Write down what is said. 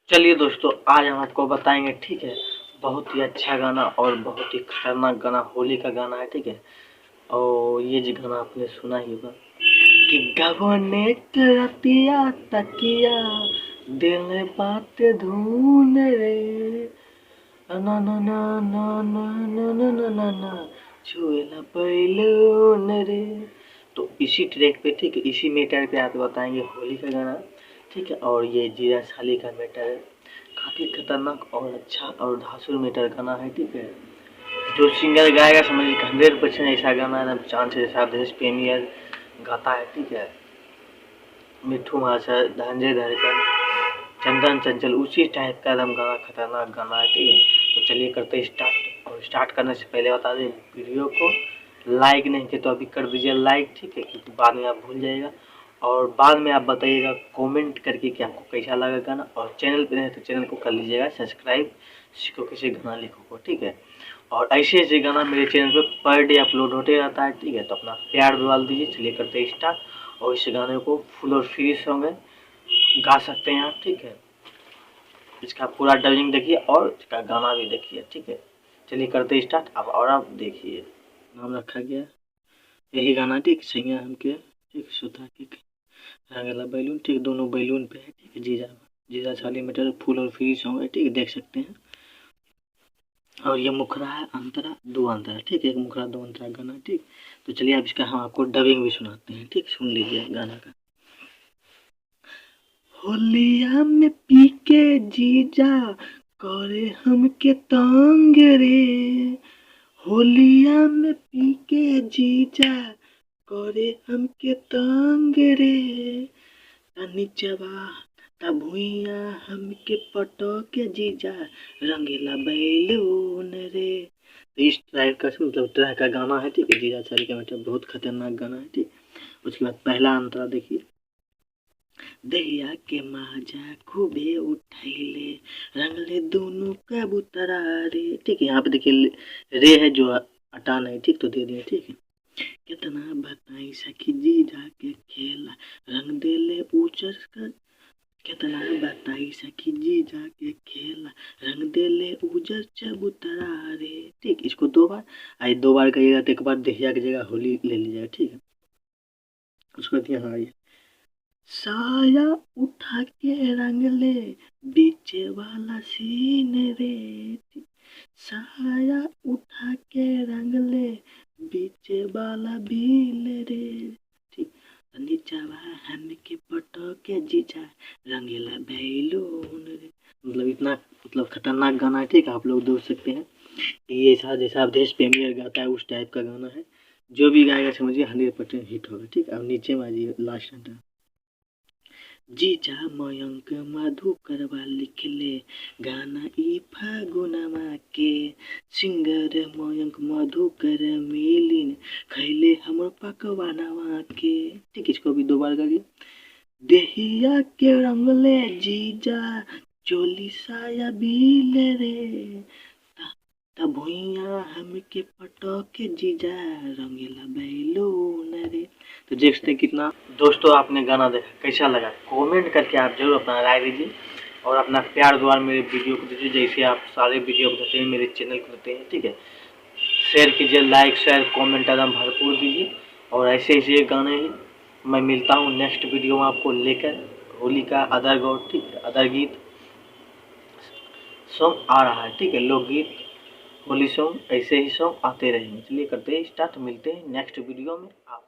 चलिए दोस्तों, आज हम आपको बताएंगे, ठीक है। बहुत ही अच्छा गाना और बहुत ही खतरनाक गाना, होली का गाना है, ठीक है। और ये जो गाना आपने सुना ही होगा कि गबने रतिया तकिया दिल बात धून रे, ना ना ना ना ना ना ना ना ना ना छुएला बैलून रे। तो इसी ट्रैक पे, ठीक है, इसी मैटर पे आप बताएंगे होली का गाना, ठीक है। और ये जीरा साली का मैटर है, काफ़ी खतरनाक और अच्छा और धांसुर मैटर गाना है, ठीक है। जो सिंगर गाएगा समझिए 100% ऐसा गाना एकदम चांद से जैसा देश प्रेमियर गाता है, ठीक है। मिट्ठू मास्टर, धनंजय धड़कन, चंदन चंचल, उसी टाइप का एकदम गाना, खतरनाक गाना है, ठीक है। तो चलिए करते हैं स्टार्ट। और स्टार्ट करने से पहले बता दें, वीडियो को लाइक नहीं किया तो अभी कर दीजिए लाइक, ठीक है, क्योंकि बाद में आप भूल जाइएगा। और बाद में आप बताइएगा कमेंट करके कि आपको कैसा लगा गाना। और चैनल पे नहीं तो चैनल को कर लीजिएगा सब्सक्राइब, सीखो कैसे गाना लिखो को, ठीक है। और ऐसे ऐसे गाना मेरे चैनल पे पर डे अपलोड होते रहता है, ठीक है। तो अपना प्यार दुआ दीजिए। चलिए करते हैं स्टार्ट। और इस गाने को फुल और फ्री सॉन्ग है, गा सकते हैं आप, ठीक है। इसका पूरा डबिंग देखिए और इसका गाना भी देखिए, ठीक है। चलिए करते स्टार्ट। अब और आप देखिए, नाम रखा गया यही गाना, ठीक, सैया हमके, ठीक, सुता के रंगला बैलून, ठीक, दोनों बैलून पे है, ठीक है। जीजा जीजा छाली मीटर फुल और फ्री सॉन्ग है, ठीक, देख सकते हैं। और ये मुखरा है अंतरा, दो अंतरा, ठीक है, एक मुखरा दो अंतरा गाना, ठीक। तो चलिए अब इसका हम आपको डबिंग भी सुनाते हैं, ठीक, सुन लीजिए गाना का। होलिया में पी के जीजा करे हमके तंग रे, होलिया में पी के जीजा करे हमके तंग रे, नीचवा ता भुइया हमके पटके जीजा रंगीला बैलून रे। तो इस टाइप का मतलब तरह का गाना है, ठीक है। जीजा साली का मतलब बहुत खतरनाक गाना है, ठीक। उसके बाद पहला अंतरा देखिए, दहिया के माजा खूबे उठैले रंगले दोनों कबूतरा रे, ठीक है। यहाँ पे देखिए रे है जो हटाना है, ठीक, तो दे दिए, ठीक है। कितना बताई सखी जीजा के खेला रंग देले उजर का, कितना बताई सखी जीजा के खेला रंग देले उजर चबूतरा रे, ठीक। इसको दो बार आई, दो बार कहिएगा तो एक बार दहिया की जगह होली ले लीजिएगा, ठीक है। उसके बाद यहाँ आइए, साया उठा के रंग ले बीचे वाला सीन रे, साया उठा के रंग ले बीचे वाला भील रे, ठीक। नीचावा हमके पटके जीजा रंगीला बैलून रे। मतलब इतना मतलब खतरनाक गाना है, ठीक है। आप लोग देख सकते हैं ये ऐसा जैसा देश प्रेमियर गाता है उस टाइप का गाना है। जो भी गाएगा समझिए 100% हिट होगा, ठीक। अब नीचे में आ जाइए लास्ट अंडा, जीजा मयंक मधुकरवा लिखले गाना ई फागुनमा के, सिंगर मयंक मधुकर मिलिन खैले हमर पकवानवा के, ठीक। इसको भी दो बार करिए, देहिया के रंगले जीजा चोली साया बीले रे, तब भुइया हमके पटके जीजा रंगीला बैलून रे। तो देखते कितना दोस्तों आपने गाना देखा, कैसा लगा कमेंट करके आप जरूर अपना राय दीजिए। और अपना प्यार द्वारा मेरे वीडियो को दीजिए, जैसे आप सारे वीडियो को देते हैं मेरे चैनल को देते हैं, ठीक है। शेयर कीजिए, लाइक शेयर कमेंट एकदम भरपूर दीजिए। और ऐसे ऐसे गाने ही मैं मिलता हूँ नेक्स्ट वीडियो में आपको लेकर, होली का अदर गौर, ठीक है, अदर गीत सॉन्ग आ रहा है, ठीक है। लोकगीत होली सॉन्ग ऐसे ही सॉन्ग आते रहेंगे। चलिए करते हैं स्टार्ट, मिलते हैं नेक्स्ट वीडियो में आप